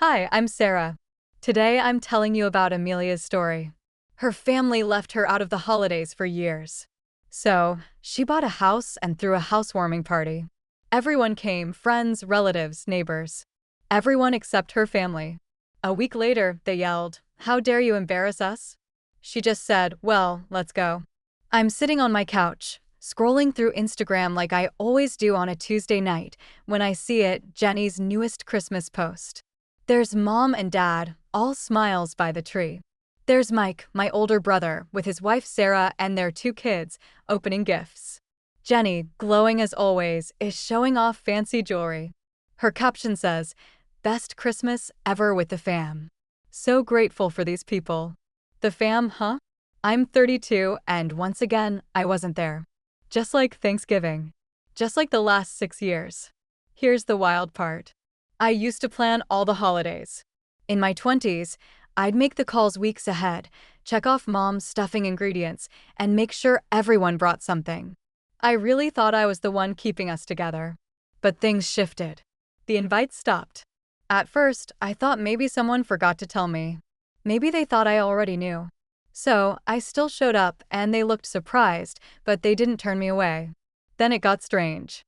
Hi, I'm Sarah. Today I'm telling you about Amelia's story. Her family left her out of the holidays for years. So, she bought a house and threw a housewarming party. Everyone came, friends, relatives, neighbors. Everyone except her family. A week later, they yelled, "How dare you embarrass us?" She just said, "Well, let's go." I'm sitting on my couch, scrolling through Instagram like I always do on a Tuesday night, when I see Jenny's newest Christmas post. There's mom and dad, all smiles by the tree. There's Mike, my older brother, with his wife Sarah and their two kids, opening gifts. Jenny, glowing as always, is showing off fancy jewelry. Her caption says, "Best Christmas ever with the fam." So grateful for these people. The fam, huh? I'm 32, and once again, I wasn't there. Just like Thanksgiving. Just like the last 6 years. Here's the wild part. I used to plan all the holidays. In my 20s, I'd make the calls weeks ahead, check off mom's stuffing ingredients, and make sure everyone brought something. I really thought I was the one keeping us together. But things shifted. The invites stopped. At first, I thought maybe someone forgot to tell me. Maybe they thought I already knew. So, I still showed up, and they looked surprised, but they didn't turn me away. Then it got strange.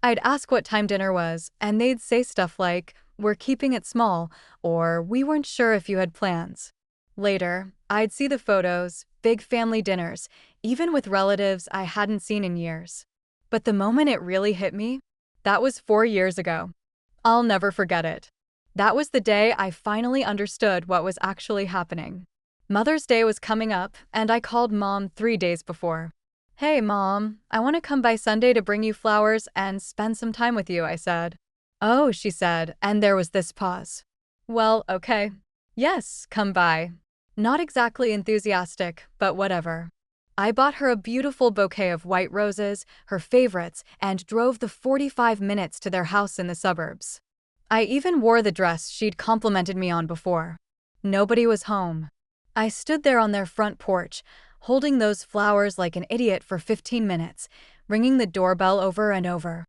I'd ask what time dinner was, and they'd say stuff like, "We're keeping it small," or "We weren't sure if you had plans." Later, I'd see the photos, big family dinners, even with relatives I hadn't seen in years. But the moment it really hit me, that was 4 years ago. I'll never forget it. That was the day I finally understood what was actually happening. Mother's Day was coming up, and I called Mom 3 days before. "Hey, Mom, I want to come by Sunday to bring you flowers and spend some time with you," I said. "Oh," she said, and there was this pause. "Well, okay. Yes, come by." Not exactly enthusiastic, but whatever. I bought her a beautiful bouquet of white roses, her favorites, and drove the 45 minutes to their house in the suburbs. I even wore the dress she'd complimented me on before. Nobody was home. I stood there on their front porch, holding those flowers like an idiot for 15 minutes, ringing the doorbell over and over.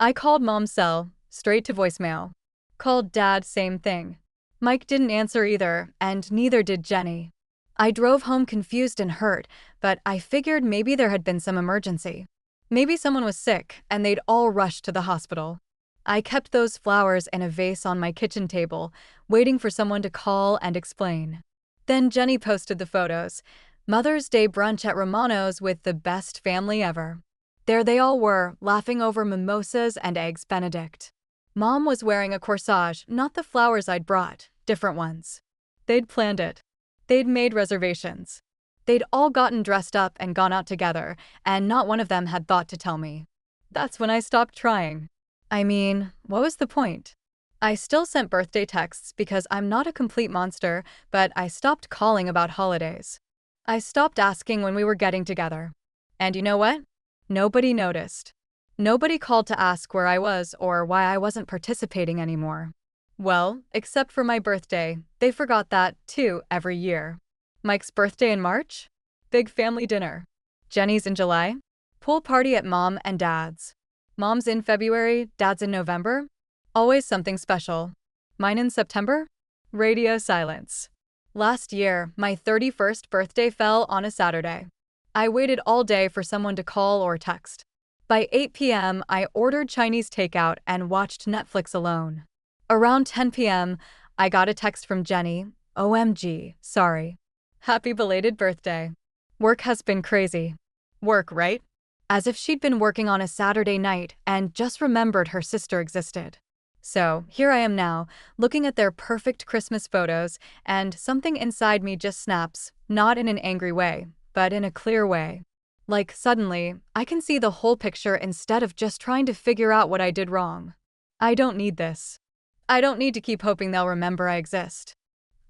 I called Mom's cell, straight to voicemail. Called Dad, same thing. Mike didn't answer either, and neither did Jenny. I drove home confused and hurt, but I figured maybe there had been some emergency. Maybe someone was sick, and they'd all rushed to the hospital. I kept those flowers in a vase on my kitchen table, waiting for someone to call and explain. Then Jenny posted the photos. Mother's Day brunch at Romano's with the best family ever. There they all were, laughing over mimosas and eggs Benedict. Mom was wearing a corsage, not the flowers I'd brought, different ones. They'd planned it. They'd made reservations. They'd all gotten dressed up and gone out together, and not one of them had thought to tell me. That's when I stopped trying. I mean, what was the point? I still sent birthday texts because I'm not a complete monster, but I stopped calling about holidays. I stopped asking when we were getting together. And you know what? Nobody noticed. Nobody called to ask where I was or why I wasn't participating anymore. Well, except for my birthday, they forgot that, too, every year. Mike's birthday in March? Big family dinner. Jenny's in July? Pool party at Mom and Dad's. Mom's in February, Dad's in November? Always something special. Mine in September? Radio silence. Last year, my 31st birthday fell on a Saturday. I waited all day for someone to call or text. By 8 p.m., I ordered Chinese takeout and watched Netflix alone. Around 10 p.m., I got a text from Jenny, "OMG, sorry. Happy belated birthday. Work has been crazy." Work, right? As if she'd been working on a Saturday night and just remembered her sister existed. So, here I am now, looking at their perfect Christmas photos, and something inside me just snaps, not in an angry way, but in a clear way. Like, suddenly, I can see the whole picture instead of just trying to figure out what I did wrong. I don't need this. I don't need to keep hoping they'll remember I exist.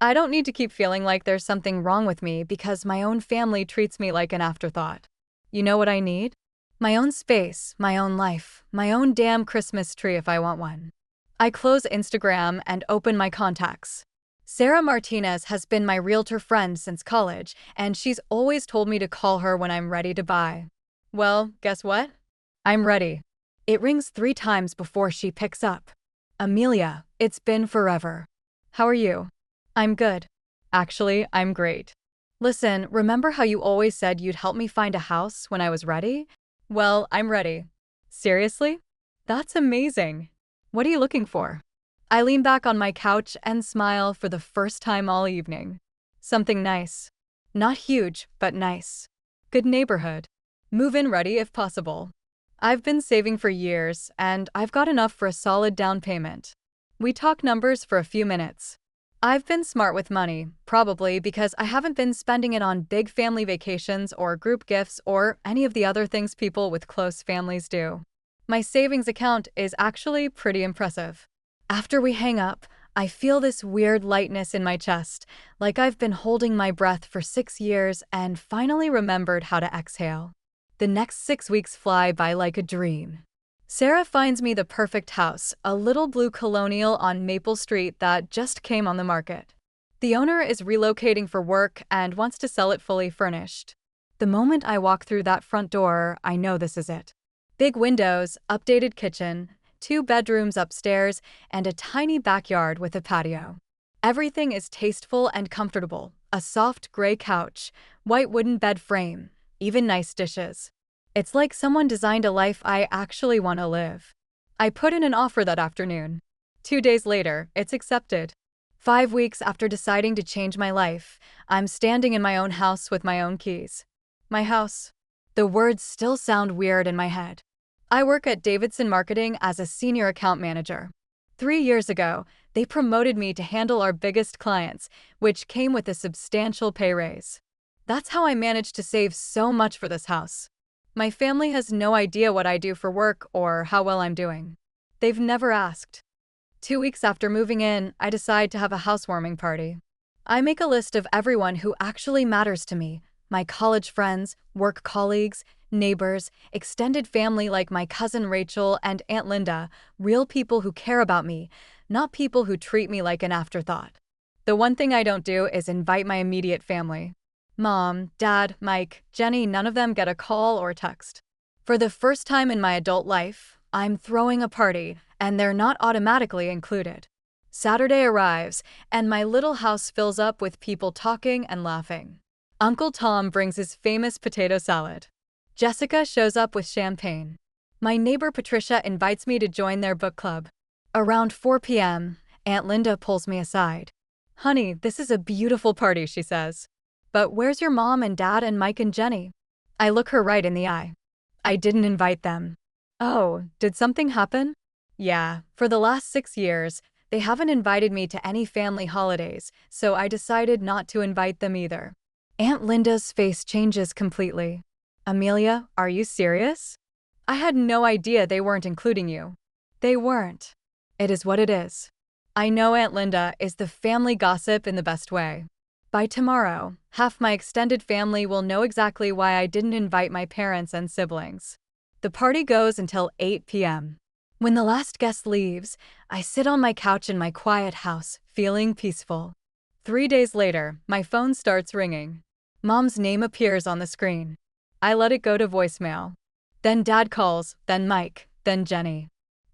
I don't need to keep feeling like there's something wrong with me because my own family treats me like an afterthought. You know what I need? My own space, my own life, my own damn Christmas tree if I want one. I close Instagram and open my contacts. Sarah Martinez has been my realtor friend since college, and she's always told me to call her when I'm ready to buy. Well, guess what? I'm ready. It rings 3 times before she picks up. "Amelia, it's been forever. How are you? I'm good. Actually, I'm great. Listen, remember how you always said you'd help me find a house when I was ready? Well, I'm ready. Seriously? That's amazing. What are you looking for? I lean back on my couch and smile for the first time all evening. Something nice. Not huge, but nice. Good neighborhood. Move-in ready if possible. I've been saving for years, and I've got enough for a solid down payment. We talk numbers for a few minutes. I've been smart with money, probably because I haven't been spending it on big family vacations or group gifts or any of the other things people with close families do. My savings account is actually pretty impressive. After we hang up, I feel this weird lightness in my chest, like I've been holding my breath for 6 years and finally remembered how to exhale. The next 6 weeks fly by like a dream. Sarah finds me the perfect house, a little blue colonial on Maple Street that just came on the market. The owner is relocating for work and wants to sell it fully furnished. The moment I walk through that front door, I know this is it. Big windows, updated kitchen, 2 bedrooms upstairs, and a tiny backyard with a patio. Everything is tasteful and comfortable. A soft gray couch, white wooden bed frame, even nice dishes. It's like someone designed a life I actually want to live. I put in an offer that afternoon. 2 days later, it's accepted. 5 weeks after deciding to change my life, I'm standing in my own house with my own keys. My house. The words still sound weird in my head. I work at Davidson Marketing as a senior account manager. 3 years ago, they promoted me to handle our biggest clients, which came with a substantial pay raise. That's how I managed to save so much for this house. My family has no idea what I do for work or how well I'm doing. They've never asked. 2 weeks after moving in, I decide to have a housewarming party. I make a list of everyone who actually matters to me, my college friends, work colleagues, neighbors, extended family like my cousin Rachel and Aunt Linda, real people who care about me, not people who treat me like an afterthought. The one thing I don't do is invite my immediate family. Mom, Dad, Mike, Jenny, none of them get a call or text. For the first time in my adult life, I'm throwing a party, and they're not automatically included. Saturday arrives, and my little house fills up with people talking and laughing. Uncle Tom brings his famous potato salad. Jessica shows up with champagne. My neighbor Patricia invites me to join their book club. Around 4 p.m., Aunt Linda pulls me aside. "Honey, this is a beautiful party," she says. "But where's your mom and dad and Mike and Jenny?" I look her right in the eye. I didn't invite them. Oh, did something happen? Yeah, for the last 6 years, they haven't invited me to any family holidays, so I decided not to invite them either. Aunt Linda's face changes completely. "Amelia, are you serious? I had no idea they weren't including you." They weren't. It is what it is. I know Aunt Linda is the family gossip in the best way. By tomorrow, half my extended family will know exactly why I didn't invite my parents and siblings. The party goes until 8 p.m. When the last guest leaves, I sit on my couch in my quiet house, feeling peaceful. 3 days later, my phone starts ringing. Mom's name appears on the screen. I let it go to voicemail. Then Dad calls, then Mike, then Jenny.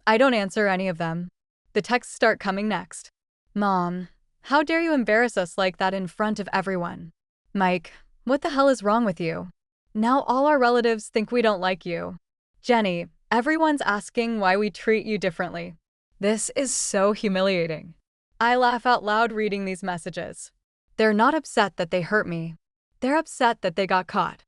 I don't answer any of them. The texts start coming next. "Mom, how dare you embarrass us like that in front of everyone?" Mike, "What the hell is wrong with you? Now all our relatives think we don't like you." Jenny, "Everyone's asking why we treat you differently." This is so humiliating. I laugh out loud reading these messages. They're not upset that they hurt me. They're upset that they got caught.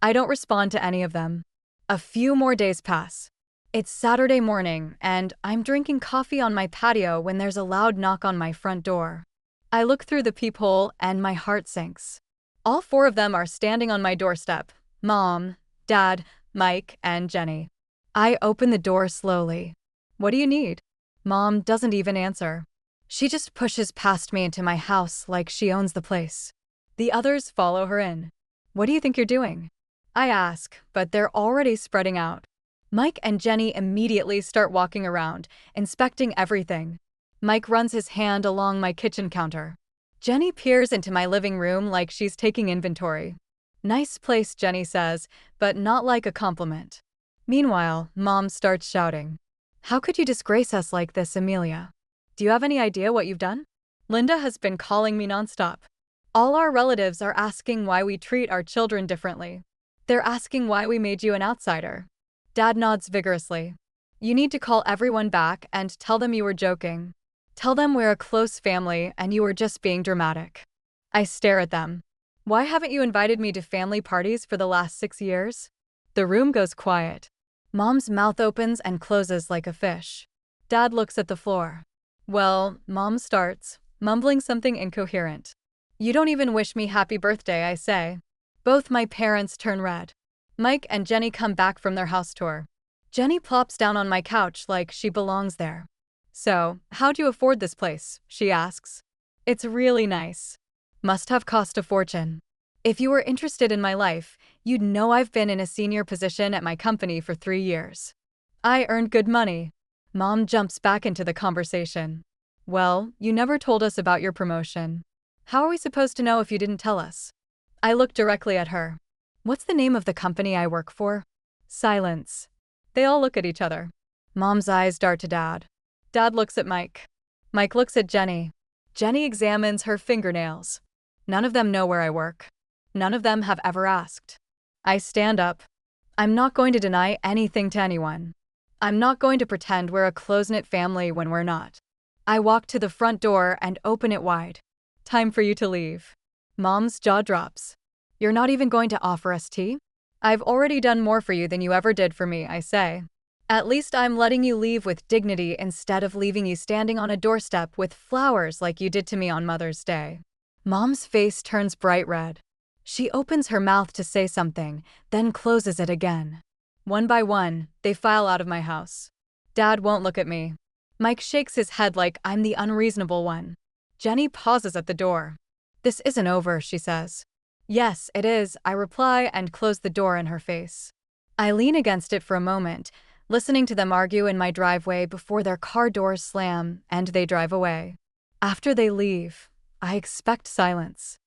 I don't respond to any of them. A few more days pass. It's Saturday morning, and I'm drinking coffee on my patio when there's a loud knock on my front door. I look through the peephole, and my heart sinks. All 4 of them are standing on my doorstep: Mom, Dad, Mike, and Jenny. I open the door slowly. "What do you need?" Mom doesn't even answer. She just pushes past me into my house like she owns the place. The others follow her in. "What do you think you're doing?" I ask, but they're already spreading out. Mike and Jenny immediately start walking around, inspecting everything. Mike runs his hand along my kitchen counter. Jenny peers into my living room like she's taking inventory. "Nice place," Jenny says, but not like a compliment. Meanwhile, Mom starts shouting. "How could you disgrace us like this, Amelia? Do you have any idea what you've done?" Linda has been calling me nonstop. All our relatives are asking why we treat our children differently. They're asking why we made you an outsider. Dad nods vigorously. You need to call everyone back and tell them you were joking. Tell them we're a close family and you were just being dramatic. I stare at them. Why haven't you invited me to family parties for the last 6 years? The room goes quiet. Mom's mouth opens and closes like a fish. Dad looks at the floor. Well, Mom starts, mumbling something incoherent. You don't even wish me happy birthday, I say. Both my parents turn red. Mike and Jenny come back from their house tour. Jenny plops down on my couch like she belongs there. So, how'd you afford this place? She asks. It's really nice. Must have cost a fortune. If you were interested in my life, you'd know I've been in a senior position at my company for 3 years. I earned good money. Mom jumps back into the conversation. Well, you never told us about your promotion. How are we supposed to know if you didn't tell us? I look directly at her. What's the name of the company I work for? Silence. They all look at each other. Mom's eyes dart to Dad. Dad looks at Mike. Mike looks at Jenny. Jenny examines her fingernails. None of them know where I work. None of them have ever asked. I stand up. I'm not going to deny anything to anyone. I'm not going to pretend we're a close-knit family when we're not. I walk to the front door and open it wide. Time for you to leave. Mom's jaw drops. You're not even going to offer us tea? I've already done more for you than you ever did for me, I say. At least I'm letting you leave with dignity instead of leaving you standing on a doorstep with flowers like you did to me on Mother's Day. Mom's face turns bright red. She opens her mouth to say something, then closes it again. One by one, they file out of my house. Dad won't look at me. Mike shakes his head like I'm the unreasonable one. Jenny pauses at the door. This isn't over, she says. Yes, it is, I reply and close the door in her face. I lean against it for a moment, listening to them argue in my driveway before their car doors slam and they drive away. After they leave, I expect silence.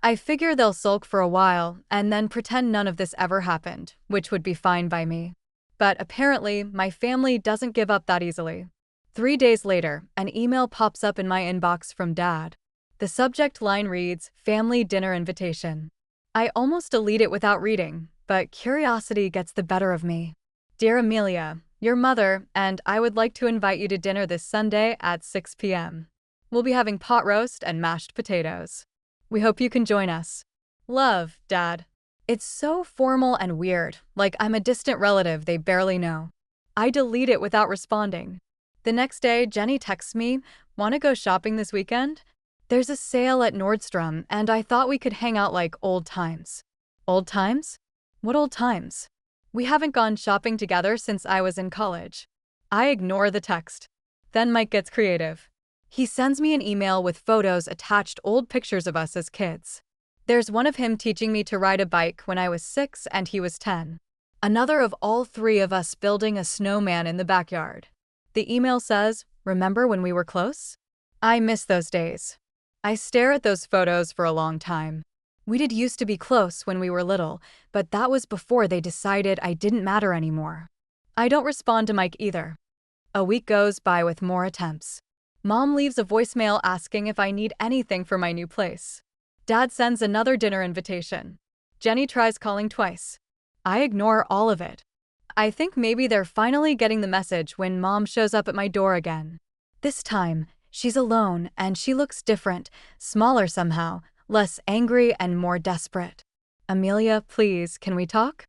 I figure they'll sulk for a while and then pretend none of this ever happened, which would be fine by me. But apparently, my family doesn't give up that easily. 3 days later, an email pops up in my inbox from Dad. The subject line reads, Family Dinner Invitation. I almost delete it without reading, but curiosity gets the better of me. Dear Amelia, your mother and I would like to invite you to dinner this Sunday at 6 p.m. We'll be having pot roast and mashed potatoes. We hope you can join us. Love, Dad. It's so formal and weird, like I'm a distant relative they barely know. I delete it without responding. The next day, Jenny texts me, Want to go shopping this weekend? There's a sale at Nordstrom, and I thought we could hang out like old times. Old times? What old times? We haven't gone shopping together since I was in college. I ignore the text. Then Mike gets creative. He sends me an email with photos attached old pictures of us as kids. There's one of him teaching me to ride a bike when I was 6 and he was 10. Another of all 3 of us building a snowman in the backyard. The email says, Remember when we were close? I miss those days. I stare at those photos for a long time. We did used to be close when we were little, but that was before they decided I didn't matter anymore. I don't respond to Mike either. A week goes by with more attempts. Mom leaves a voicemail asking if I need anything for my new place. Dad sends another dinner invitation. Jenny tries calling twice. I ignore all of it. I think maybe they're finally getting the message when Mom shows up at my door again. This time, she's alone and she looks different, smaller somehow, less angry and more desperate. Amelia, please, can we talk?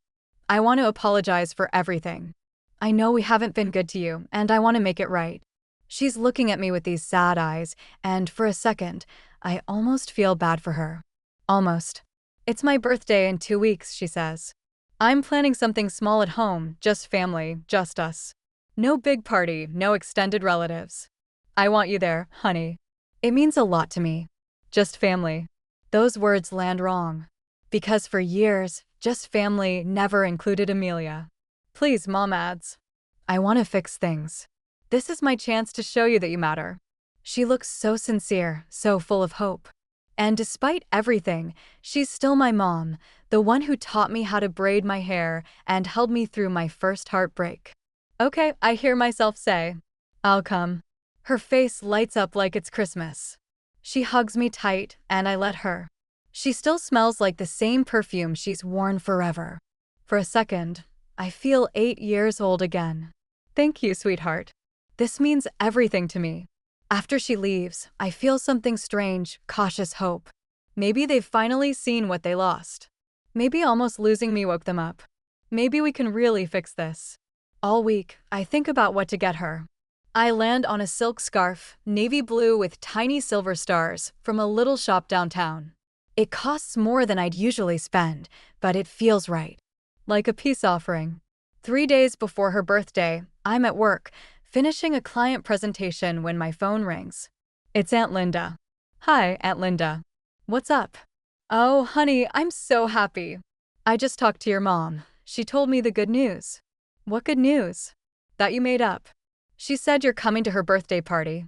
I want to apologize for everything. I know we haven't been good to you, and I want to make it right. She's looking at me with these sad eyes, and for a second, I almost feel bad for her. Almost. It's my birthday in 2 weeks, she says. I'm planning something small at home, just family, just us. No big party, no extended relatives. I want you there, honey. It means a lot to me. Just family. Those words land wrong. Because for years, just family never included Amelia. Please, Mom adds. I want to fix things. This is my chance to show you that you matter. She looks so sincere, so full of hope. And despite everything, she's still my mom, the one who taught me how to braid my hair and held me through my first heartbreak. Okay, I hear myself say, I'll come. Her face lights up like it's Christmas. She hugs me tight, and I let her. She still smells like the same perfume she's worn forever. For a second, I feel 8 years old again. Thank you, sweetheart. This means everything to me. After she leaves, I feel something strange, cautious hope. Maybe they've finally seen what they lost. Maybe almost losing me woke them up. Maybe we can really fix this. All week, I think about what to get her. I land on a silk scarf, navy blue with tiny silver stars, from a little shop downtown. It costs more than I'd usually spend, but it feels right. Like a peace offering. 3 days before her birthday, I'm at work, finishing a client presentation when my phone rings. It's Aunt Linda. Hi, Aunt Linda. What's up? Oh, honey, I'm so happy. I just talked to your mom. She told me the good news. What good news? That you made up. She said you're coming to her birthday party.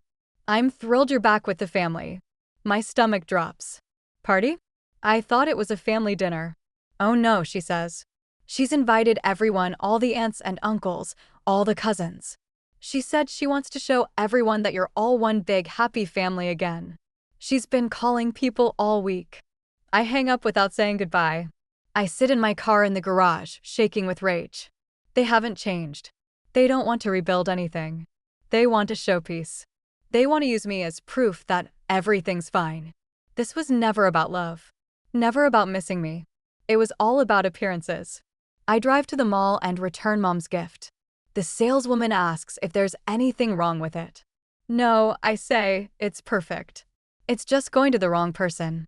I'm thrilled you're back with the family. My stomach drops. Party? I thought it was a family dinner. Oh no, she says. She's invited everyone, all the aunts and uncles, all the cousins. She said she wants to show everyone that you're all one big happy family again. She's been calling people all week. I hang up without saying goodbye. I sit in my car in the garage, shaking with rage. They haven't changed. They don't want to rebuild anything. They want a showpiece. They want to use me as proof that everything's fine. This was never about love. Never about missing me. It was all about appearances. I drive to the mall and return Mom's gift. The saleswoman asks if there's anything wrong with it. No, I say, it's perfect. It's just going to the wrong person.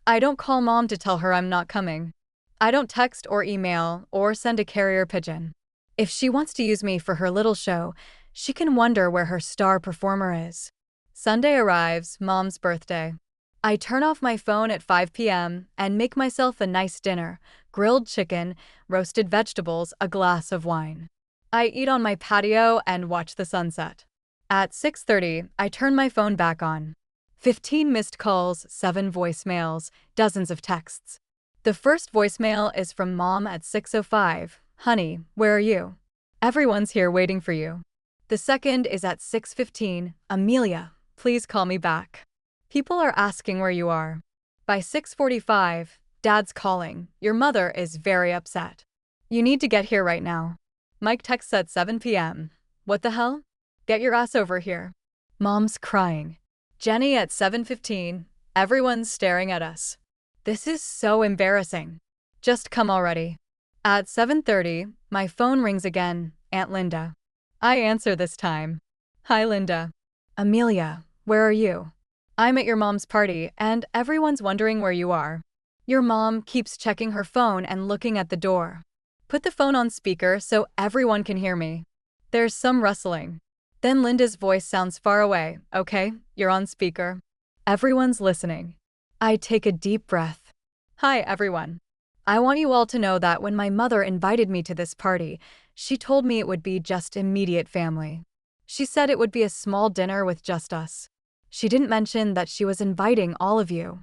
I don't call Mom to tell her I'm not coming. I don't text or email or send a carrier pigeon. If she wants to use me for her little show, she can wonder where her star performer is. Sunday arrives, Mom's birthday. I turn off my phone at 5 p.m. and make myself a nice dinner, grilled chicken, roasted vegetables, a glass of wine. I eat on my patio and watch the sunset. At 6:30, I turn my phone back on. 15 missed calls, 7 voicemails, dozens of texts. The first voicemail is from Mom at 6:05. Honey, where are you? Everyone's here waiting for you. The second is at 6:15. Amelia, please call me back. People are asking where you are. By 6:45, Dad's calling. Your mother is very upset. You need to get here right now. Mike texts at 7 p.m. What the hell? Get your ass over here. Mom's crying. Jenny at 7:15. Everyone's staring at us. This is so embarrassing. Just come already. At 7:30, my phone rings again. Aunt Linda. I answer this time. Hi, Linda. Amelia, where are you? I'm at your mom's party, and everyone's wondering where you are. Your mom keeps checking her phone and looking at the door. Put the phone on speaker so everyone can hear me. There's some rustling. Then Linda's voice sounds far away. Okay, you're on speaker. Everyone's listening. I take a deep breath. Hi, everyone. I want you all to know that when my mother invited me to this party, she told me it would be just immediate family. She said it would be a small dinner with just us. She didn't mention that she was inviting all of you.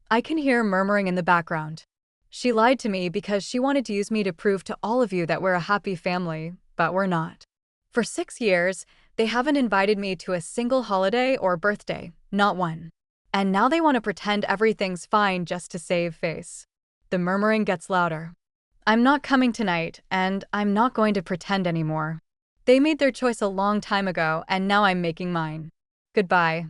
I can hear murmuring in the background. She lied to me because she wanted to use me to prove to all of you that we're a happy family, but we're not. For 6 years, they haven't invited me to a single holiday or birthday, not one. And now they want to pretend everything's fine just to save face. The murmuring gets louder. I'm not coming tonight, and I'm not going to pretend anymore. They made their choice a long time ago, and now I'm making mine. Goodbye.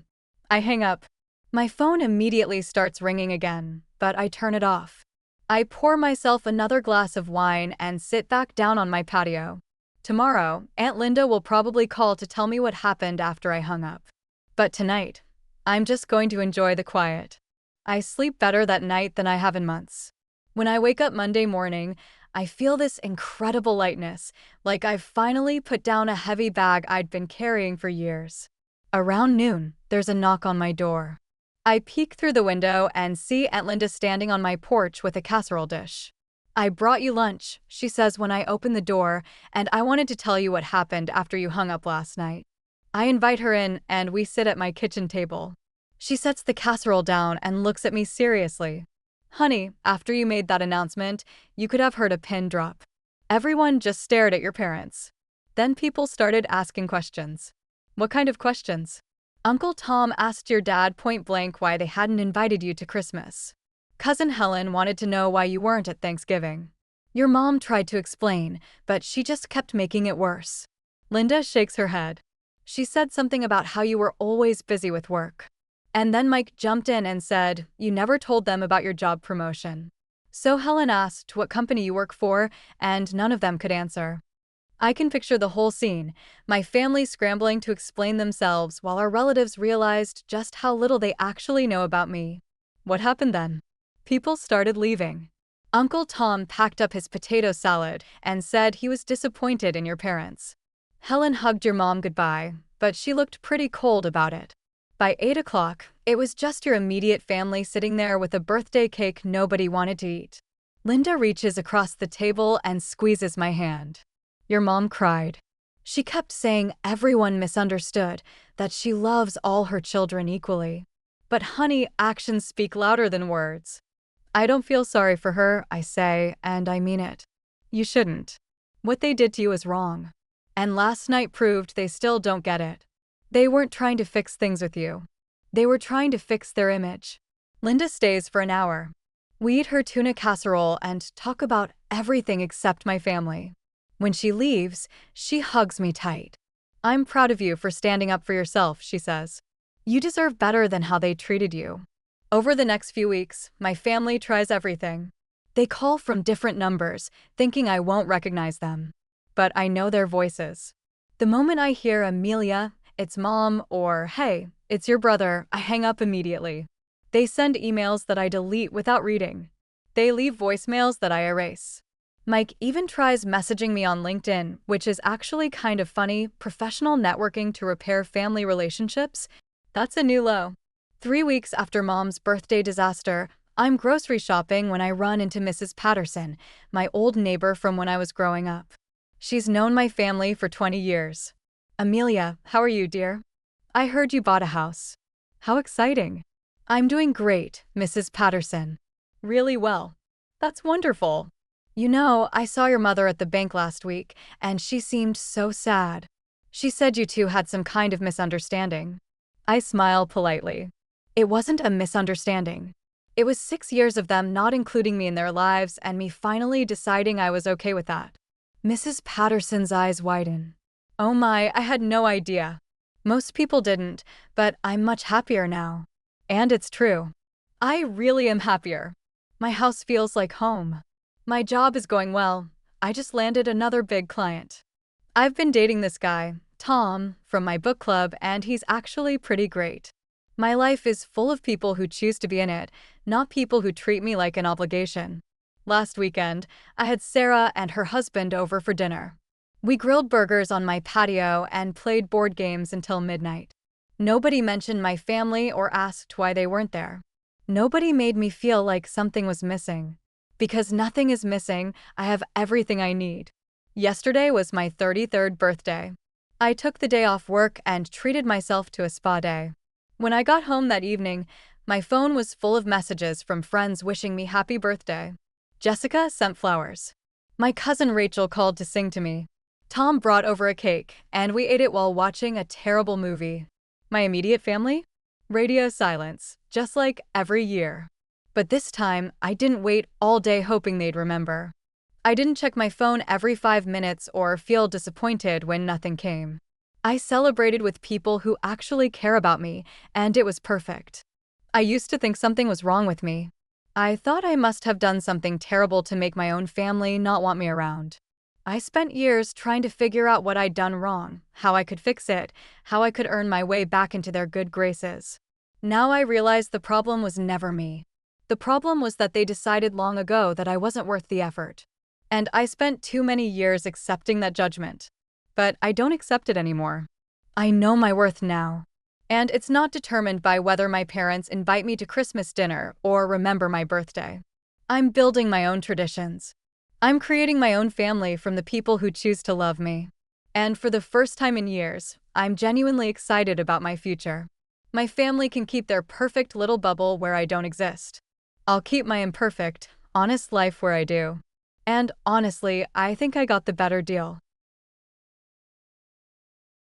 I hang up. My phone immediately starts ringing again, but I turn it off. I pour myself another glass of wine and sit back down on my patio. Tomorrow, Aunt Linda will probably call to tell me what happened after I hung up. But tonight, I'm just going to enjoy the quiet. I sleep better that night than I have in months. When I wake up Monday morning, I feel this incredible lightness, like I've finally put down a heavy bag I'd been carrying for years. Around noon, there's a knock on my door. I peek through the window and see Aunt Linda standing on my porch with a casserole dish. I brought you lunch, she says when I open the door, and I wanted to tell you what happened after you hung up last night. I invite her in, and we sit at my kitchen table. She sets the casserole down and looks at me seriously. Honey, after you made that announcement, you could have heard a pin drop. Everyone just stared at your parents. Then people started asking questions. What kind of questions? Uncle Tom asked your dad point blank why they hadn't invited you to Christmas. Cousin Helen wanted to know why you weren't at Thanksgiving. Your mom tried to explain, but she just kept making it worse. Linda shakes her head. She said something about how you were always busy with work. And then Mike jumped in and said, you never told them about your job promotion. So Helen asked what company you work for, and none of them could answer. I can picture the whole scene, my family scrambling to explain themselves while our relatives realized just how little they actually know about me. What happened then? People started leaving. Uncle Tom packed up his potato salad and said he was disappointed in your parents. Helen hugged your mom goodbye, but she looked pretty cold about it. By 8 o'clock, it was just your immediate family sitting there with a birthday cake nobody wanted to eat. Linda reaches across the table and squeezes my hand. Your mom cried. She kept saying everyone misunderstood, that she loves all her children equally. But honey, actions speak louder than words. I don't feel sorry for her, I say, and I mean it. You shouldn't. What they did to you is wrong. And last night proved they still don't get it. They weren't trying to fix things with you. They were trying to fix their image. Linda stays for an hour. We eat her tuna casserole and talk about everything except my family. When she leaves, she hugs me tight. I'm proud of you for standing up for yourself, she says. You deserve better than how they treated you. Over the next few weeks, my family tries everything. They call from different numbers, thinking I won't recognize them. But I know their voices. The moment I hear Amelia, it's mom, or hey, it's your brother, I hang up immediately. They send emails that I delete without reading. They leave voicemails that I erase. Mike even tries messaging me on LinkedIn, which is actually kind of funny. Professional networking to repair family relationships? That's a new low. 3 weeks after Mom's birthday disaster, I'm grocery shopping when I run into Mrs. Patterson, my old neighbor from when I was growing up. She's known my family for 20 years. Amelia, how are you, dear? I heard you bought a house. How exciting. I'm doing great, Mrs. Patterson. Really well. That's wonderful. You know, I saw your mother at the bank last week, and she seemed so sad. She said you two had some kind of misunderstanding. I smile politely. It wasn't a misunderstanding. It was 6 years of them not including me in their lives and me finally deciding I was okay with that. Mrs. Patterson's eyes widen. Oh my, I had no idea. Most people didn't, but I'm much happier now. And it's true. I really am happier. My house feels like home. My job is going well. I just landed another big client. I've been dating this guy, Tom, from my book club, and he's actually pretty great. My life is full of people who choose to be in it, not people who treat me like an obligation. Last weekend, I had Sarah and her husband over for dinner. We grilled burgers on my patio and played board games until midnight. Nobody mentioned my family or asked why they weren't there. Nobody made me feel like something was missing. Because nothing is missing, I have everything I need. Yesterday was my 33rd birthday. I took the day off work and treated myself to a spa day. When I got home that evening, my phone was full of messages from friends wishing me happy birthday. Jessica sent flowers. My cousin Rachel called to sing to me. Tom brought over a cake, and we ate it while watching a terrible movie. My immediate family? Radio silence, just like every year. But this time, I didn't wait all day hoping they'd remember. I didn't check my phone every 5 minutes or feel disappointed when nothing came. I celebrated with people who actually care about me, and it was perfect. I used to think something was wrong with me. I thought I must have done something terrible to make my own family not want me around. I spent years trying to figure out what I'd done wrong, how I could fix it, how I could earn my way back into their good graces. Now I realize the problem was never me. The problem was that they decided long ago that I wasn't worth the effort. And I spent too many years accepting that judgment. But I don't accept it anymore. I know my worth now. And it's not determined by whether my parents invite me to Christmas dinner or remember my birthday. I'm building my own traditions. I'm creating my own family from the people who choose to love me. And for the first time in years, I'm genuinely excited about my future. My family can keep their perfect little bubble where I don't exist. I'll keep my imperfect, honest life where I do. And honestly, I think I got the better deal.